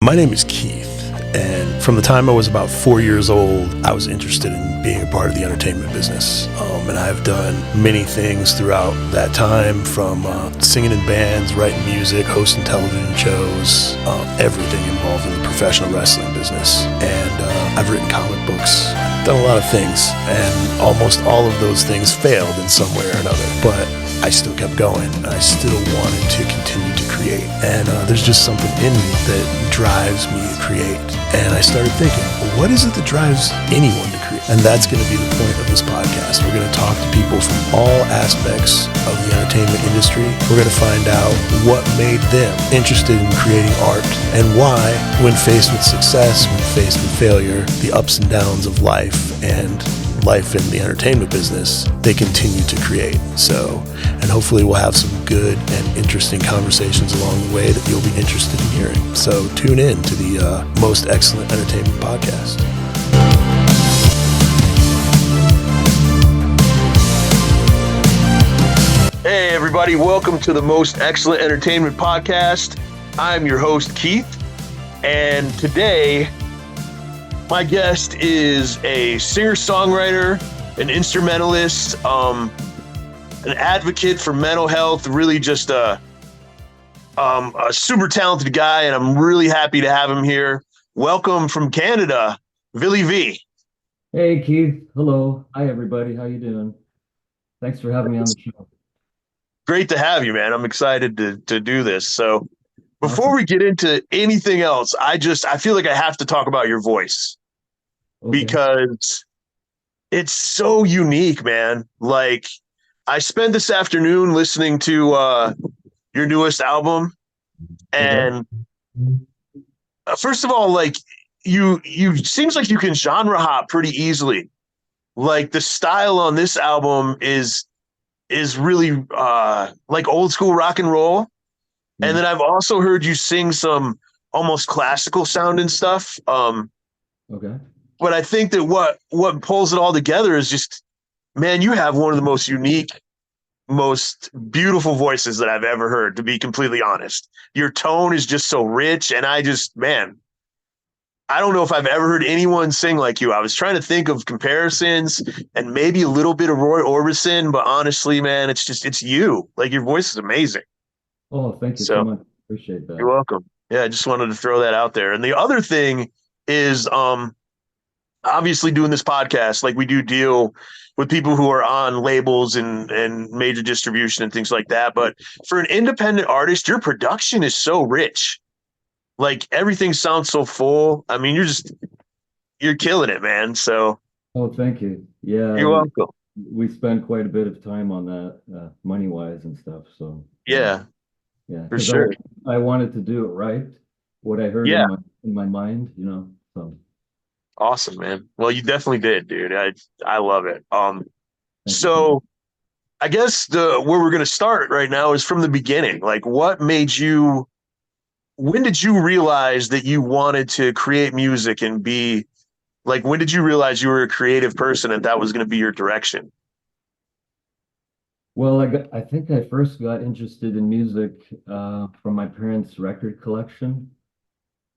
My name is Keith, and from the time I was about 4 years old, I was interested in being a part of the entertainment business. And I've done many things throughout that time, from singing in bands, writing music, hosting television shows, everything involved in the professional wrestling business. And I've written comic books, done a lot of things, and almost all of those things failed in some way or another. But I still kept going. I still wanted to continue to create. And there's just something in me that drives me to create. And I started thinking, well, what is it that drives anyone to create? And that's going to be the point of this podcast. We're going to talk to people from all aspects of the entertainment industry. We're going to find out what made them interested in creating art, and why, when faced with success, when faced with failure, the ups and downs of life and life in the entertainment business, they continue to create. So, and hopefully we'll have some good and interesting conversations along the way that you'll be interested in hearing. So tune in to the Most Excellent Entertainment Podcast. Hey everybody, welcome to the Most Excellent Entertainment Podcast. I'm your host, Keith, and today my guest is a singer-songwriter, an instrumentalist, an advocate for mental health, really just a super talented guy, and I'm really happy to have him here. Welcome from Canada, Vili V. Hey Keith, hello. Hi everybody, how you doing? Thanks for having me on the show. Great to have you, man. I'm excited to do this. So before Awesome. we get into anything else, I feel like I have to talk about your voice. Okay. Because it's so unique, man. Like, I spent this afternoon listening to your newest album, and first of all, like, you seems like you can genre hop pretty easily. Like, the style on this album is really like old school rock and roll. And then I've also heard you sing some almost classical sounding stuff. Okay. But I think that what pulls it all together is just, man, you have one of the most unique, most beautiful voices that I've ever heard, to be completely honest. Your tone is just so rich, and I don't know if I've ever heard anyone sing like you. I was trying to think of comparisons and maybe a little bit of Roy Orbison, but honestly, man, it's you. Like, your voice is amazing. Oh, thank you so So much. Appreciate that. you're welcome. Yeah, I just wanted to throw that out there. And the other thing is, obviously doing this podcast, like, we do deal with people who are on labels and major distribution and things like that. But for an independent artist, your production is so rich. Like, everything sounds so full. I mean, you're killing it, man. So Oh, thank you. Yeah, you're welcome. we spend quite a bit of time on that, money-wise and stuff. So Yeah, yeah, for because sure. I wanted to do it right, what I heard Yeah. in my mind, So Awesome, man. Well, you definitely did, dude. I love it. thank you so much. So I guess where we're gonna start right now is from the beginning. Like, when did you realize that you wanted to create music and be like, when did you realize you were a creative person and that was going to be your direction? Well, I think I first got interested in music from my parents' record collection.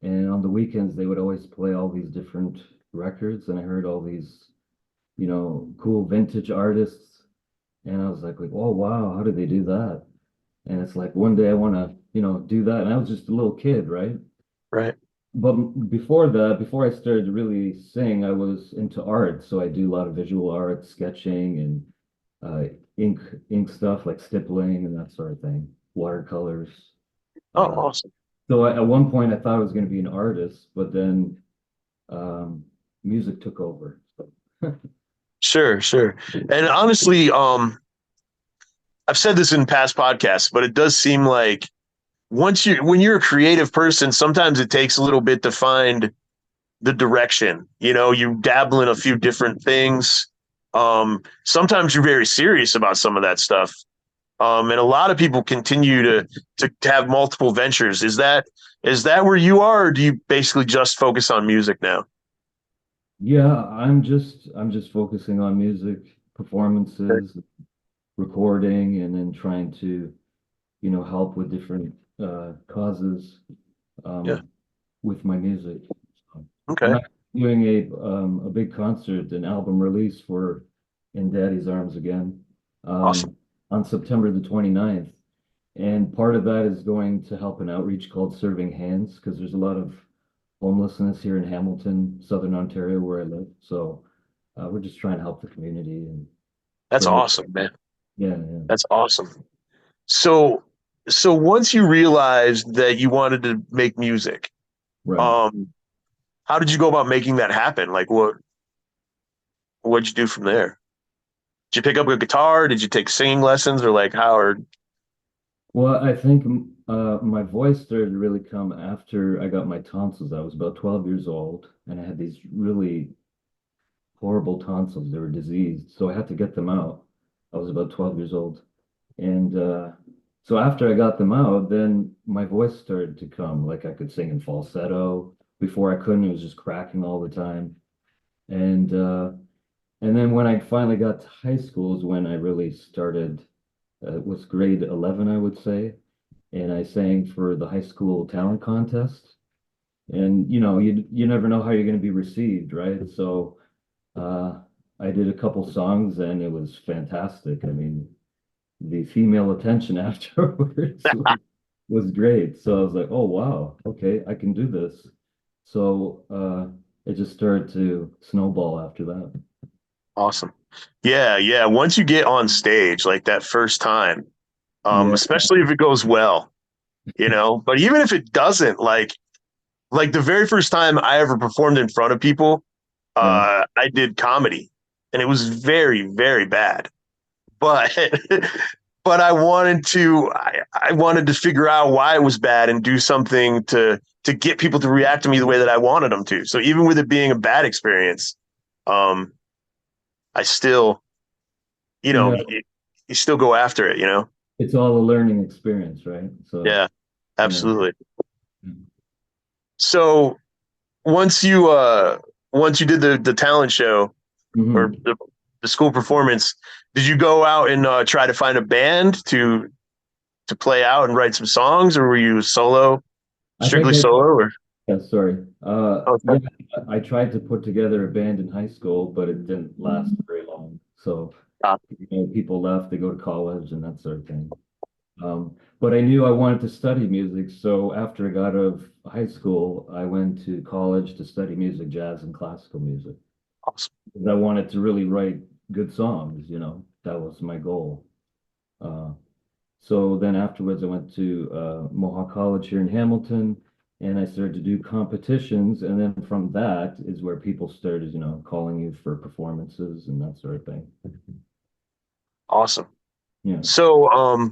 And on the weekends, they would always play all these different records, and I heard all these, cool vintage artists. And I was like, oh wow, how did they do that? And it's like one day I want to, do that. And I was just a little kid, right? Right. But before that, before I started to really sing, I was into art. So I do a lot of visual art, sketching, and ink stuff like stippling and that sort of thing, watercolors. Oh, Uh, awesome. so at one point, I thought I was going to be an artist, but then um, music took over. So, Sure, sure. And honestly, I've said this in past podcasts, but it does seem like when you're a creative person, sometimes it takes a little bit to find the direction. You dabble in a few different things. Sometimes you're very serious about some of that stuff. And a lot of people continue to have multiple ventures. Is that where you are, or do you basically just focus on music now? yeah, I'm just focusing on music performances, recording, and then trying to, help with different causes. Yeah. Um, with my music. So I'm Okay. actually doing a big concert, an album release for In Daddy's Arms Again, Awesome. um, on September the 29th. And part of that is going to help an outreach called Serving Hands, because there's a lot of homelessness here in Hamilton, Southern Ontario, where I live. So we're just trying to help the community and That's bring it. awesome, man. Yeah, yeah, That's awesome. So, so once you realized that you wanted to make music, right. um, how did you go about making that happen? Like, what'd you do from there? Did you pick up a guitar? Did you take singing lessons, or like how? Or Well, I think my voice started to really come after I got my tonsils. I was about 12 years old, and I had these really horrible tonsils. They were diseased, so I had to get them out. I was about 12 years old. And so after I got them out, then my voice started to come. Like I could sing in falsetto. Before I couldn't, it was just cracking all the time. And uh, and then when I finally got to high school is when I really started. It was grade 11, I would say, and I sang for the high school talent contest. And you never know how you're going to be received, right? So uh, I did a couple songs, and it was fantastic. I mean, the female attention afterwards was great. So I was like, oh wow, okay, I can do this. So it just started to snowball after that. awesome. Yeah, yeah. Once you get on stage, like that first time, Yeah, especially if it goes well, but even if it doesn't, like the very first time I ever performed in front of people, right. I did comedy, and it was very, very bad. But but I wanted to figure out why it was bad and do something to get people to react to me the way that I wanted them to. So even with it being a bad experience, um, I still, Yeah, you still go after it. it's all a learning experience, right? So Yeah, yeah. absolutely. So once you once you did the talent show or Mhm. the school performance, did you go out and try to find a band to play out and write some songs, or were you solo, I think strictly solo? Or yeah, sorry. okay, Yeah, I tried to put together a band in high school, but it didn't last very long. So, ah, people left, they go to college and that sort of thing. But I knew I wanted to study music, so after I got out of high school, I went to college to study music, jazz and classical music. awesome, 'Cause I wanted to really write good songs, that was my goal. Uh, so then afterwards, I went to Mohawk College here in Hamilton, and I started to do competitions. And then from that is where people started, calling you for performances and that sort of thing. awesome. Yeah. So,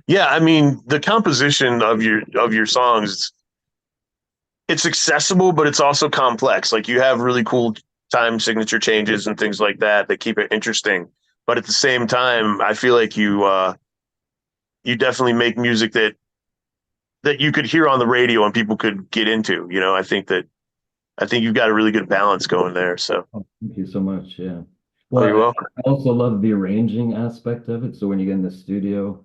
yeah, I mean, the composition of your songs, it's accessible, but it's also complex. Like you have really cool time signature changes and things like that that keep it interesting. But at the same time, I feel like you definitely make music that you could hear on the radio and people could get into. I think you've got a really good balance going there. So, Oh, thank you so much. Yeah. oh, Well, you're welcome. I also love the arranging aspect of it. So when you get in the studio,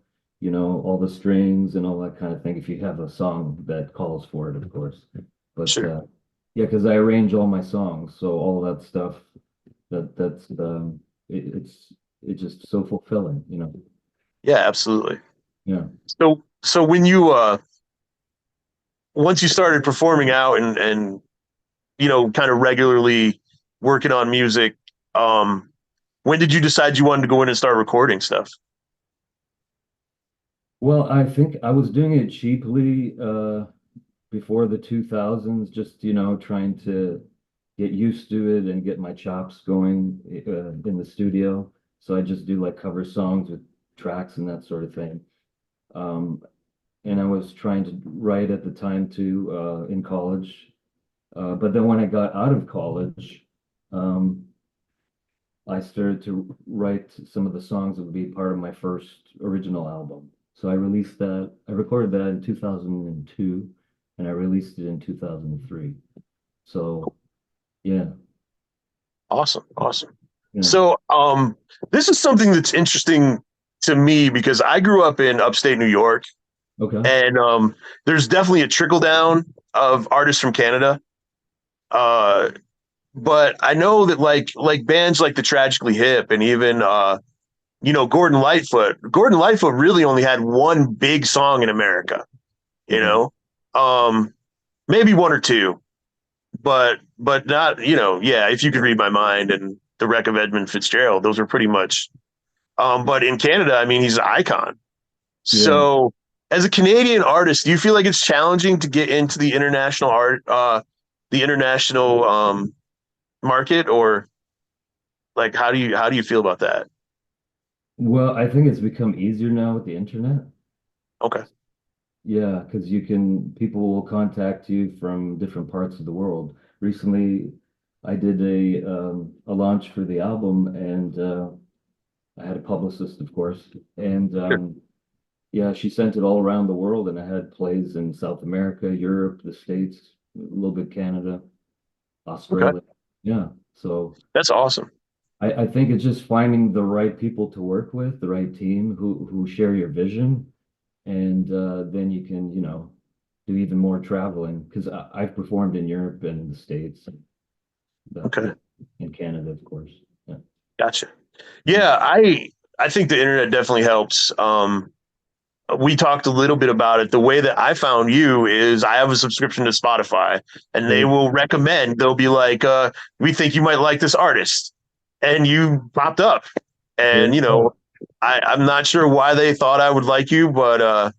all the strings and all that kind of thing, if you have a song that calls for it, of course. But Sure. yeah, because I arrange all my songs, so all that stuff that's it's just so fulfilling. Yeah, absolutely. Yeah. So when you once you started performing out and kind of regularly working on music, um, when did you decide you wanted to go in and start recording stuff? Well, I think I was doing it cheaply before the 2000s, just trying to get used to it and get my chops going in the studio. So I just do like cover songs with tracks and that sort of thing. Um, and I was trying to write at the time too in college. But then when I got out of college, um, I started to write some of the songs that would be part of my first original album. So I released that. I recorded that in 2002, and I released it in 2003. So yeah, Awesome, awesome. yeah, So this is something that's interesting to me because I grew up in upstate New York, okay, and there's definitely a trickle down of artists from Canada. Uh, but I know that like bands like the Tragically Hip and even Gordon Lightfoot. Gordon Lightfoot really only had one big song in America, you Mhm. know. Maybe one or two, but not, yeah, if you could read my mind and the wreck of Edmund Fitzgerald, those are pretty much but in Canada, I mean, he's an icon. Yeah. So as a Canadian artist, do you feel like it's challenging to get into the international the international market, or like how do you feel about that? Well, I think it's become easier now with the internet. Okay. Yeah, because people will contact you from different parts of the world. Recently, I did a launch for the album, and I had a publicist, of course, and Sure. yeah, she sent it all around the world, and I had plays in South America, Europe, the States, a little bit Canada, Okay. Australia. Yeah, so That's awesome. I think it's just finding the right people to work with, the right team who share your vision, and then you can, do even more traveling because I've performed in Europe and the States, Okay. yeah, and Canada, of course. Yeah. Gotcha. Yeah, I think the internet definitely helps. We talked a little bit about it. The way that I found you is I have a subscription to Spotify, and they Great. will recommend, they'll be like, we think you might like this artist. And you popped up. There And you go. I'm not sure why they thought I would like you, but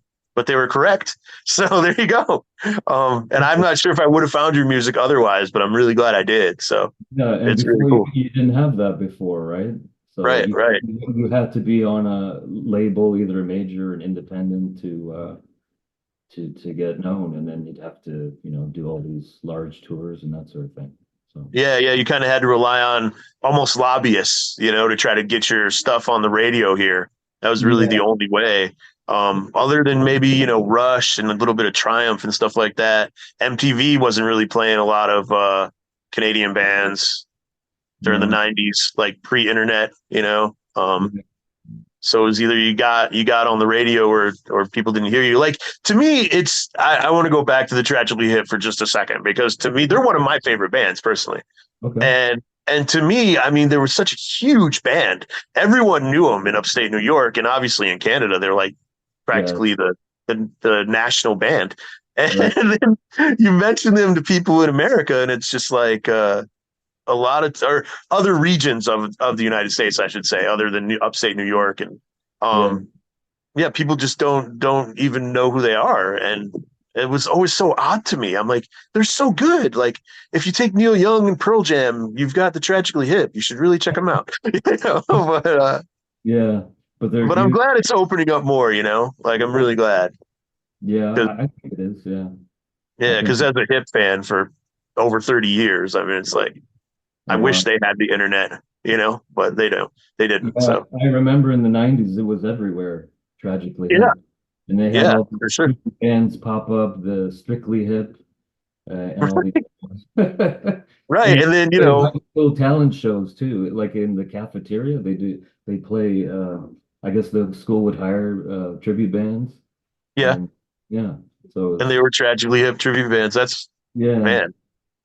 they were correct. So there you go. And I'm not sure if I would have found your music otherwise, but I'm really glad I did. So Yeah, and it's really before cool. you didn't have that before, right? So Right, right. you had to be on a label, either a major or an independent, to get known, and then you'd have to, do all these large tours and that sort of thing. So Yeah, yeah. You kind of had to rely on almost lobbyists, to try to get your stuff on the radio here. That was really the yeah, only way. Other than maybe, Rush and a little bit of Triumph and stuff like that. MTV wasn't really playing a lot of Canadian bands during the no, 90s, like pre-internet, yeah, so it was either you got on the radio, or people didn't hear you. Like, to me, I want to go back to the Tragically Hip for just a second, because to me they're one of my favorite bands personally. okay, And to me, I mean, there was such a huge band. Everyone knew them in upstate New York, and obviously in Canada, they're like yeah, practically the national band. And right, then you mention them to people in America, and it's just like a lot of, or other regions of the United States, I should say, other than upstate New York, and yeah, um, yeah, people just don't even know who they are, and it was always so odd to me. I'm like, they're so good. Like, if you take Neil Young and Pearl Jam, you've got the Tragically Hip. You should really check them out. yeah. But they're But I'm huge. glad it's opening up more. Like, I'm really glad. Yeah, 'Cause- I think it is. Yeah, I yeah, think. because as a hip fan for over 30 years, I mean, it's like I Oh wish wow. they had the internet, but they don't. They didn't. Yeah, So I remember in the '90s it was everywhere. Tragically yeah, Hip, and they had yeah, all for these sure. super bands pop up, the Strictly Hip, and all these. Right. And And then, they have little talent shows too, like in the cafeteria. They play. I guess the school would hire tribute bands, yeah, and yeah, so and they it's were Tragically Hip tribute bands. That's, yeah, man.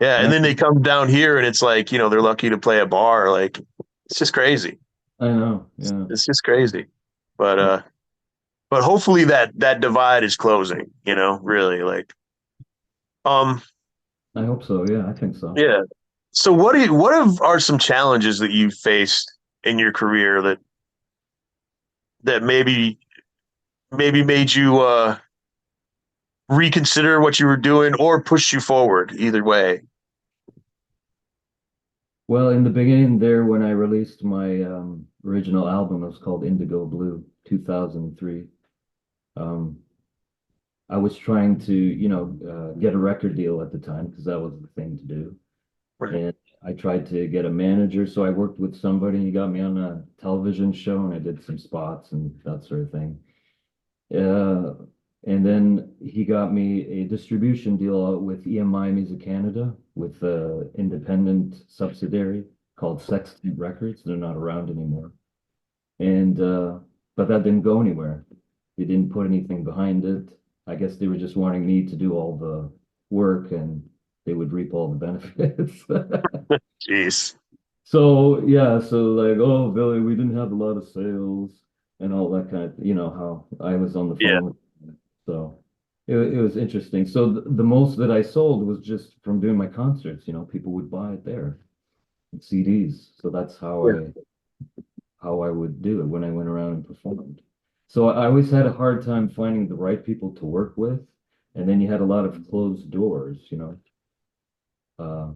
Yeah. And and then they come down here and it's like, they're lucky to play a bar. Like, it's just crazy. I know, yeah, It's just crazy. But hopefully that divide is closing, really, like, um, I hope so. Yeah, I think so. yeah. So are some challenges that you faced in your career that maybe made you reconsider what you were doing, or push you forward, either way? Well, in the beginning there, when I released my original album, it was called Indigo Blue, 2003. Um, I was trying to, get a record deal at the time because that was the thing to do. Right. And I tried to get a manager, so I worked with somebody. He got me on a television show, and I did some spots and that sort of thing. Uh, and then he got me a distribution deal with EMI Music Canada, with an independent subsidiary called Sextant Records. They're not around anymore. And but that didn't go anywhere. They didn't put anything behind it. I guess they were just wanting me to do all work and they would reap all the benefits. Jeez. So yeah, so like, oh, Billy, we didn't have a lot of sales and all that kind of, how I was on the Yeah. phone with them. So it was interesting. So the most that I sold was just from doing my concerts, people would buy it there, CDs. So that's Yeah. how I would do it when I went around and performed. So I always had a hard time finding the right people to work with. And then you had a lot of closed doors. Uh,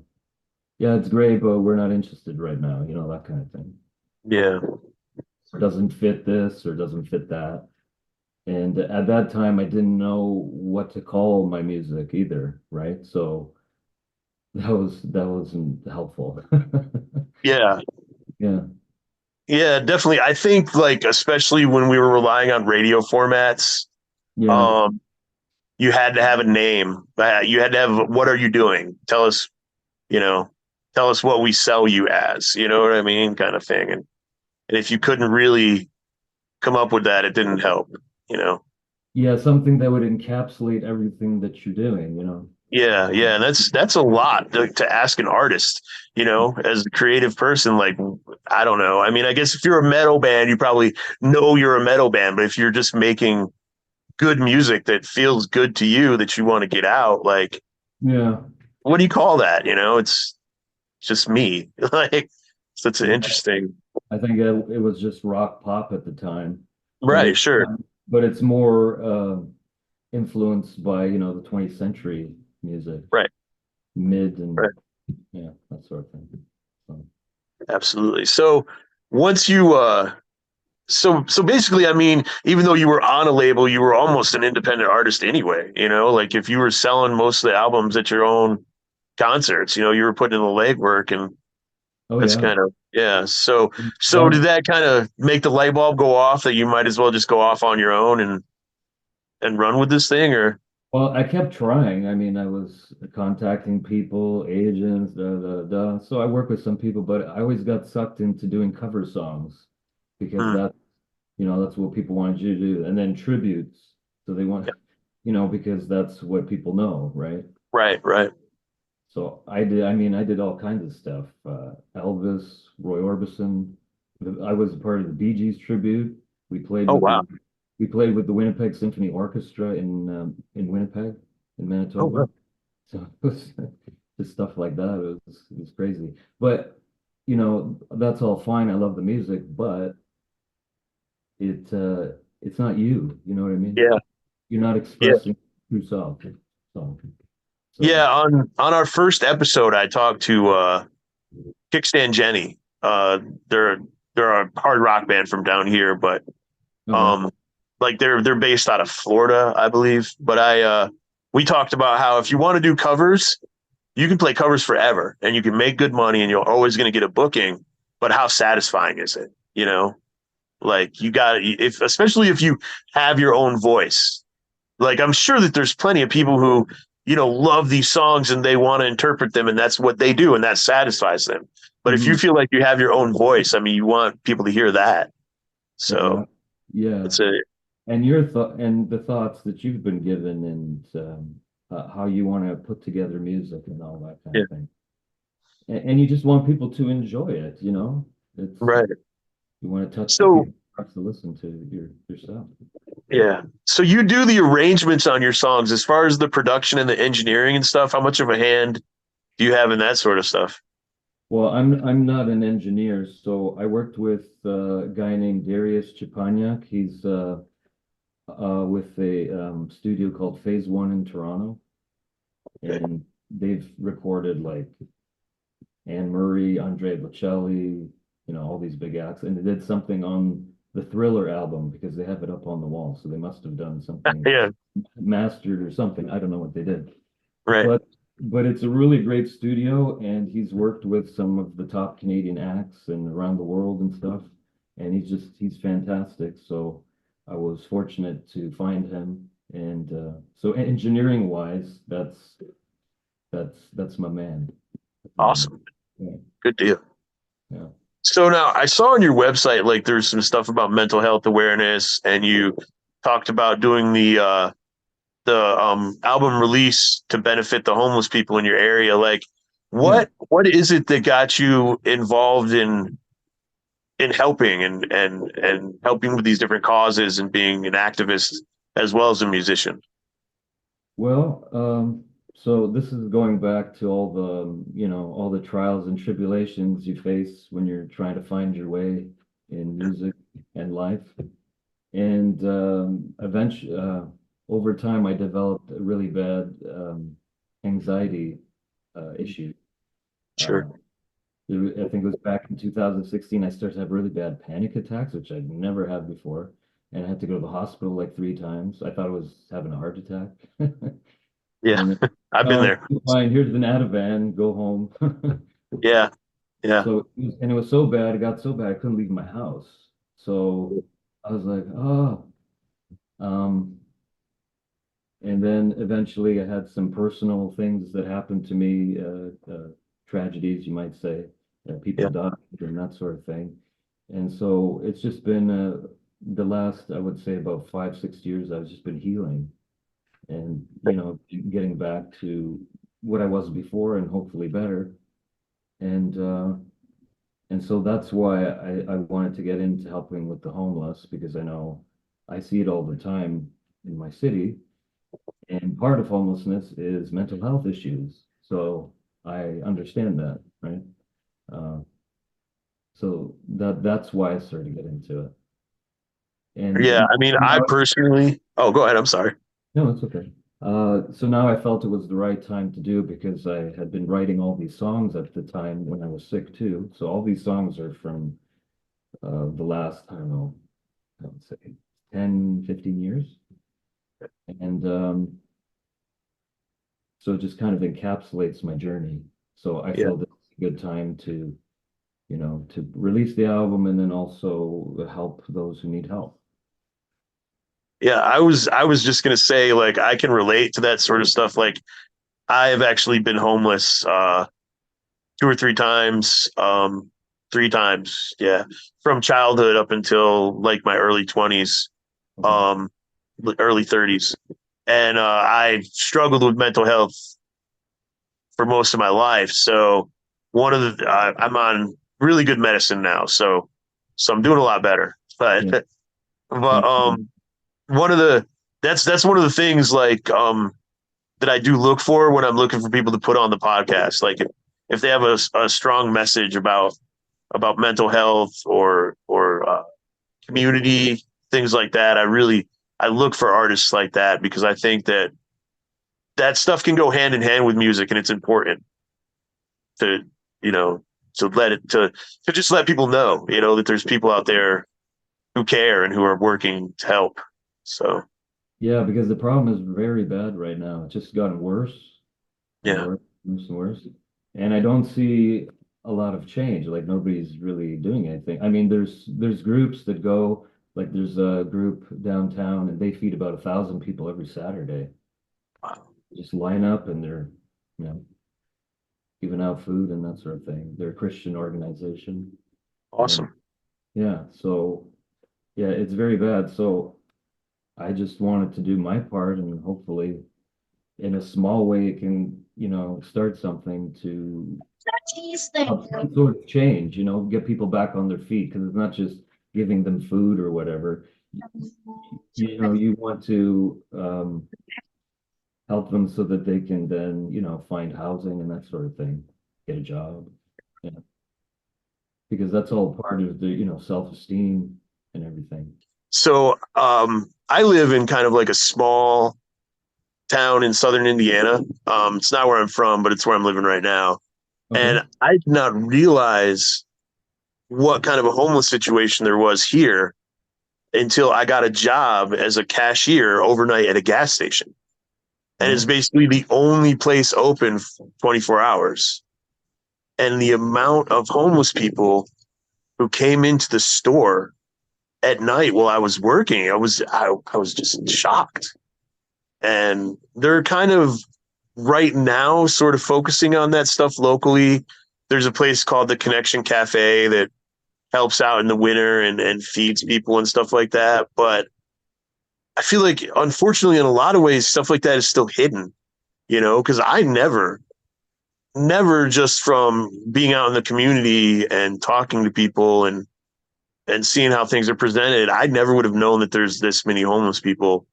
yeah, it's great, but we're not interested right now, that kind of thing. Yeah. Or doesn't fit this or doesn't fit that. And at that time, I didn't know what to call my music either, right? So that wasn't helpful. Yeah. Yeah, Yeah, definitely. I think like especially when we were relying on radio formats, yeah, um, you had to have a name. You had to have what are you doing? You know, tell us what we sell you as, you know what I mean? Kind of thing. And if you couldn't really come up with that, it didn't help, you know. yeah. Something that would encapsulate everything that you're doing. Yeah, yeah, and that's a lot to ask an artist, as a creative person. Like, I don't know. I mean, I guess if you're a metal band, you probably know you're a metal band, but if you're just making good music that feels good to you that you want to get out, like, Yeah, what do you call that? It's just me. Like, so it's yeah. interesting. I think it was just rock pop at the time, but Right, sure. it's more influenced by the 20th century music, Right, mid and right. yeah, that sort of thing. So, Absolutely. So once you so basically, I mean, even though you were on a label, you were almost an independent artist anyway, like if you were selling most of the albums at your own concerts, you were putting in the legwork and oh that's yeah. kind of yeah. So did Well, that kind of make the light bulb go off that you might as well just go off on your own and run with this thing or well, I kept trying. I mean, I was contacting people, agents, da da da. So I work with some people, but I always got sucked into doing cover songs because Hmm, that's what people wanted you to do, and then tributes. So they want, yeah, because that's what people know, right? right, right. So I did. I mean, I did all kinds of stuff. Elvis, Roy Orbison. I was a part of the Bee Gees tribute. We played Oh with wow. the Winnipeg Symphony Orchestra in Winnipeg, in Oh Manitoba. wow. So it was just stuff like that. It was crazy. But that's all fine. I love the music, but it's not you. You know what I mean? Yeah, You're not yeah. expressing true self. So Yeah, so on our first episode I talked to Kickstand Jenny. They're a hard rock band from down here, but okay. um, like they're based out of Florida, I believe. But we talked about how if you want to do covers, you can play covers forever, and you can make good money, and you're always going to get a booking. But how satisfying is it? Like you got if especially if you have your own voice. Like I'm sure that there's plenty of people who love these songs and they want to interpret them and that's what they do and that satisfies them, but if you Mhm. feel like you have your own voice, I mean you want people to hear that, so Exactly. Yeah. it's a And your thought and the thoughts that you've been given and how you want to put together music and all that kind yeah, of thing. And you just want people to enjoy it. It's right. you want to touch the So people's hearts to listen to your stuff. yeah, so you do the arrangements on your songs as far as the production and the engineering and stuff. How much of a hand do you have in that sort of stuff? Well, I'm not an engineer, so I worked with a guy named Darius Chipaniak. He's with a studio called Phase One in Toronto, Okay. and they've recorded like Anne Murray, Andre Bocelli, all these big acts, and they did something on the Thriller album because they have it up on the wall, so they must have done something Yeah, mastered or something. I don't know what they did, right. but it's a really great studio, and he's worked with some of the top Canadian acts and around the world and stuff, and he's fantastic. So I was fortunate to find him, and so engineering wise, that's my man. That's my man. Awesome. Yeah, Good deal. yeah. So now I saw on your website like there's some stuff about mental health awareness, and you talked about doing album release to benefit the homeless people in your area. Like, what is it that got you involved in helping and helping with these different causes and being an activist as well as a musician? Well, so this is going back to all the, all the trials and tribulations you face when you're trying to find your way in music and life. And eventually, over time, I developed a really bad anxiety issue. Uh, Sure. I think it was back in 2016, I started to have really bad panic attacks, which I'd never had before. And I had to go to the hospital like 3 times. I thought I was having a heart attack. Yeah. And I've been oh, there. fine, here's an Ativan, go home. Yeah. Yeah. So, and it was so bad, it got so bad, I couldn't leave my house. So I was like, oh, um, and then eventually I had some personal things that happened to me, tragedies, you might say, people Yeah. died and that sort of thing. And so it's just been the last, I would say, about 5, 6 years, I've just been healing and, getting back to what I was before and hopefully better. And so that's why I wanted to get into helping with the homeless because I know I see it all the time in my city. And part of homelessness is mental health issues. So I understand that, right? Uh, so that's why I started to get into it. Yeah. And I mean, I now, personally, oh, go ahead. I'm sorry. no, it's okay. So now I felt it was the right time to do because I had been writing all these songs at the time when I was sick too. So all these songs are from the last, I don't know, I would say 10, 15 years. And so it just kind of encapsulates my journey. So I Yeah. felt it's a good time to, to release the album and then also help those who need help. Yeah. I was just gonna say, like, I can relate to that sort of stuff. Like, I have actually been homeless 2 or 3 times. 3 times, yeah, from childhood up until like my early 20s, Okay. um, early 30s. And I struggled with mental health for most of my life. So I'm on really good medicine now. So I'm doing a lot better. But Yeah. but Thank you. one of the that's one of the things, like, that I do look for when I'm looking for people to put on the podcast. Like, if they have a strong message about mental health or community, things like that, I look for artists like that because I think that stuff can go hand in hand with music, and it's important to you know to let it to just let people know, that there's people out there who care and who are working to help. So Yeah, because the problem is very bad right now. It's just gotten worse and yeah. worse, worse and worse. And I don't see a lot of change. Like nobody's really doing anything. I mean, there's groups that go, like there's a group downtown and they feed about 1,000 people every Saturday. Wow. Just line up and they're, you know, giving out food and that sort of thing. They're a Christian organization. And Awesome. yeah, so yeah, it's very bad. So I just wanted to do my part and hopefully in a small way it can, start something to help some sort of change, get people back on their feet because it's not just giving them food or whatever. You want to help them so that they can then, find housing and that sort of thing, get a job. Yeah. Because that's all part of the, self-esteem and everything. So I live in kind of like a small town in southern Indiana. It's not where I'm from, but it's where I'm living right now. Okay. And I did not realize what kind of a homeless situation there was here until I got a job as a cashier overnight at a gas station. And it's Oh, basically the only place open 24 hours. And the amount of homeless people who came into the store at night while I was working, I was just shocked. And they're kind of right now sort of focusing on that stuff locally. There's a place called the Connection Cafe that helps out in the winter and feeds people and stuff like that. But I feel like, unfortunately, in a lot of ways, stuff like that is still hidden, because I never just from being out in the community and talking to people and seeing how things are presented, I never would have known that there's this many homeless people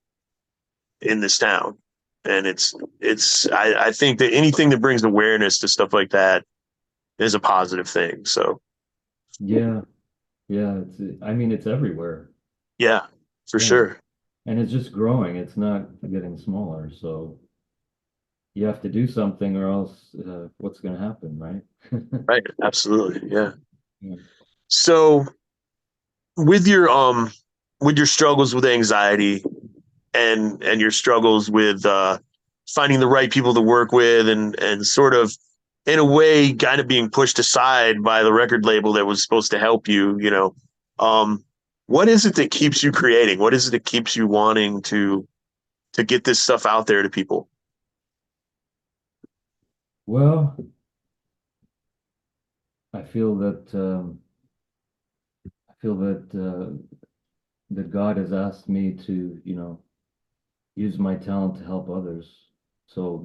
in this town. And I think that anything that brings awareness to stuff like that is a positive thing. So Yeah, yeah. I mean, it's everywhere. yeah, for Yeah. sure. And it's just growing. It's not getting smaller. So you have to do something or else what's going to happen, right? Right. Absolutely. Yeah. Yeah. So with your struggles with anxiety and your struggles with finding the right people to work with and sort of in a way kind of being pushed aside by the record label that was supposed to help you, um, what is it that keeps you creating? What is it that keeps you wanting to get this stuff out there to people? Well, I feel that I feel that God has asked me to, use my talent to help others. So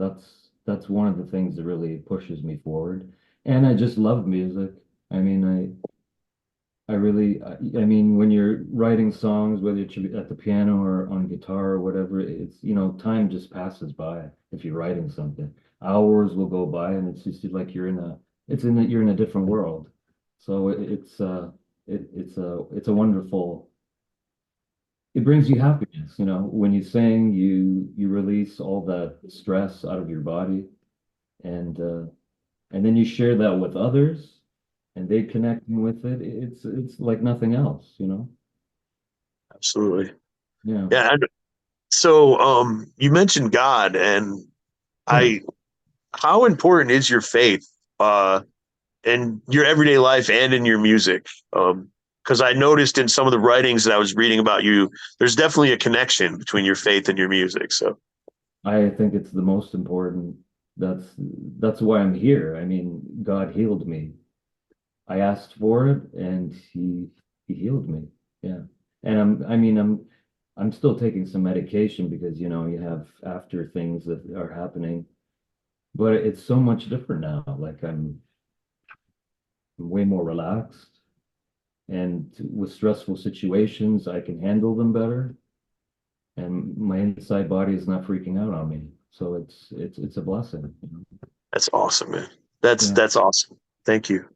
that's one of the things that really pushes me forward. And I just love music. I mean, I mean, when you're writing songs, whether it's at the piano or on guitar or whatever, it's, time just passes by if you're writing something. Hours will go by and it's just like you're in a different world. So it's a wonderful, it brings you happiness, when you sing, you release all that stress out of your body and and then you share that with others and they connecting with it. It's like nothing else, Absolutely. Yeah. Yeah. So you mentioned God and I how important is your faith in your everyday life and in your music? Because I noticed in some of the writings that I was reading about you, there's definitely a connection between your faith and your music. So I think it's the most important. That's that's why I'm here. I mean, God healed me. I asked for it and he healed me. Yeah. And I'm still taking some medication because you have after things that are happening, but it's so much different now. Like I'm way more relaxed and with stressful situations, I can handle them better and my inside body is not freaking out on me. So it's a blessing. that's awesome, man. That's Yeah. that's awesome. Thank you.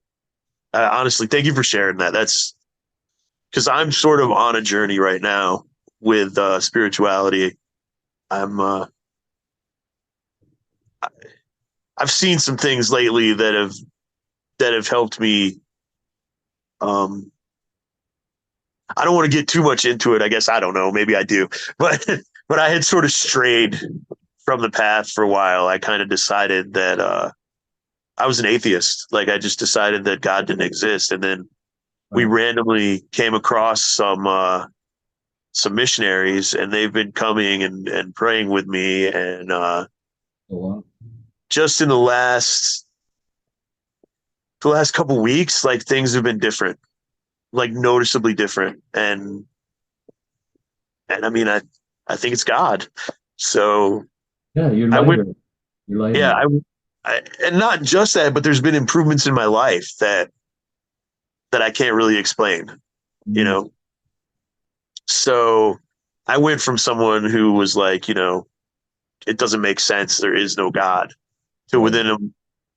Honestly, thank you for sharing that. That's because I'm sort of on a journey right now with spirituality. I'm I've seen some things lately that have helped me. Um, I don't want to get too much into it. I guess I don't know. Maybe I do, but but I had sort of strayed from the path for a while. I kind of decided that I was an atheist. Like I just decided that God didn't exist, and then we Wow. randomly came across some missionaries, and they've been coming and praying with me, and Oh, wow. just in the last couple weeks, like things have been different, like noticeably different, and I mean, I think it's God. So Yeah, you're I went, lighter. You're yeah, lighter. and not just that, but there's been improvements in my life that I can't really explain, you Mm. know. So I went from someone who was like, it doesn't make sense, there is no God, to Right. within him,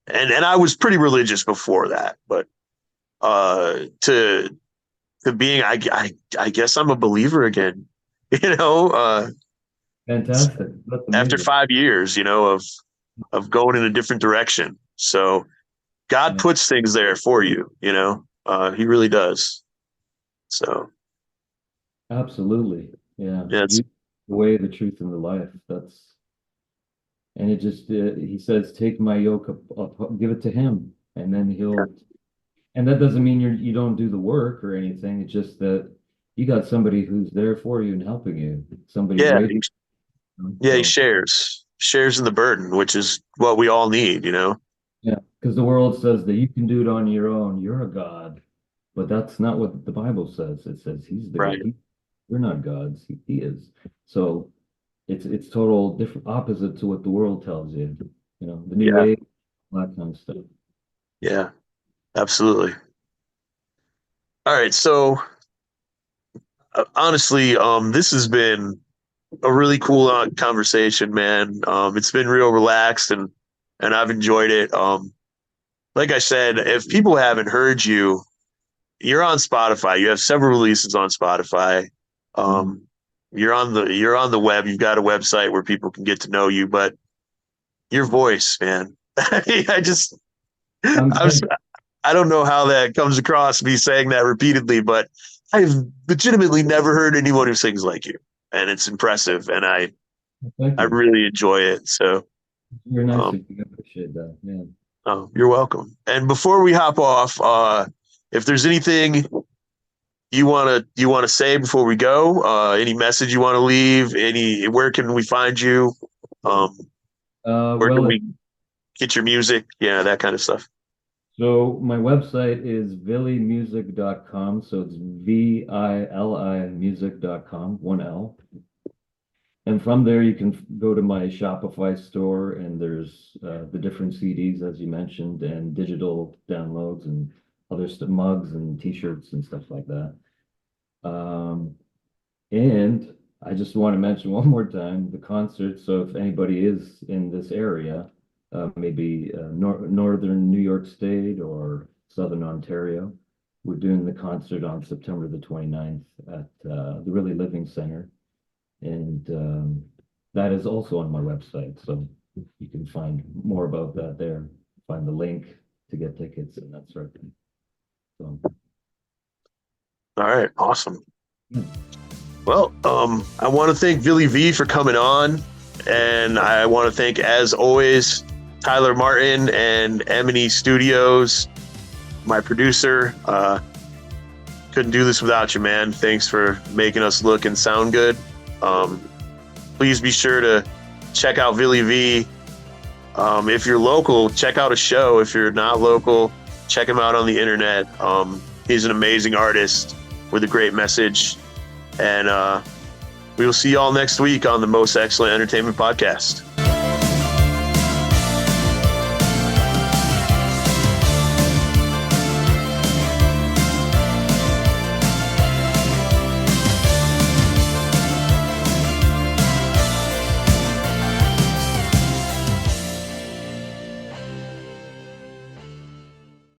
and I was pretty religious before that, but to being, I guess I'm a believer again, you know. Fantastic. That's After amazing. 5 years, of going in a different direction. So God Yeah, puts things there for you, he really does. So absolutely. Yeah. yeah, it's You, the way, the truth, and the life. And it just, he says, take my yoke up, give it to him. And then and that doesn't mean you don't do the work or anything. It's just that you got somebody who's there for you and helping you, somebody yeah, great. yeah, he So, shares in the burden, which is what we all need. yeah, because the world says that you can do it on your own. You're a God. But that's not what the Bible says. It says he's the Right. God. We're not gods. He is. So it's total different opposite to what the world tells you. You know, the new Yeah. age, all that kind of stuff. Yeah, absolutely. All right. So honestly, this has been a really cool conversation, man. It's been real relaxed and I've enjoyed it. Like I said, if people haven't heard you, you're on Spotify. You have several releases on Spotify. Mhm. Um, you're on the web. You've got a website where people can get to know you, but your voice, man. I just I'm I was I don't know how that comes across me saying that repeatedly, but I've legitimately never heard anyone who sings like you, and it's impressive, and I thank I you. really enjoy it. So, You're nice um, if you appreciate that. Yeah. oh, you're welcome. And before we hop off, if there's anything you want to say before we go, any message you want to leave, where can we find you? Um, where can Well, we get your music? Yeah, that kind of stuff. so my website is vilimusic.com. So it's VILI music.com, one L. And from there, you can go to my Shopify store, and there's the different CDs, as you mentioned, and digital downloads and other stuff, mugs and T-shirts and stuff like that. Um, and I just want to mention one more time the concert. So if anybody is in this area, maybe northern New York State or southern Ontario, we're doing the concert on September the 29th at the Really Living Center. And that is also on my website. So you can find more about that there. Find the link to get tickets and that sort of thing. So, All right, awesome. yeah. Well, I want to thank Vili V for coming on, and I want to thank, as always, Tyler Martin and Emily Studios, my producer. Couldn't do this without you, man. Thanks for making us look and sound good. Please be sure to check out Vili V. If you're local, check out a show. If you're not local, check him out on the internet. He's an amazing artist with a great message. And we will see y'all next week on the Most Excellent Entertainment Podcast.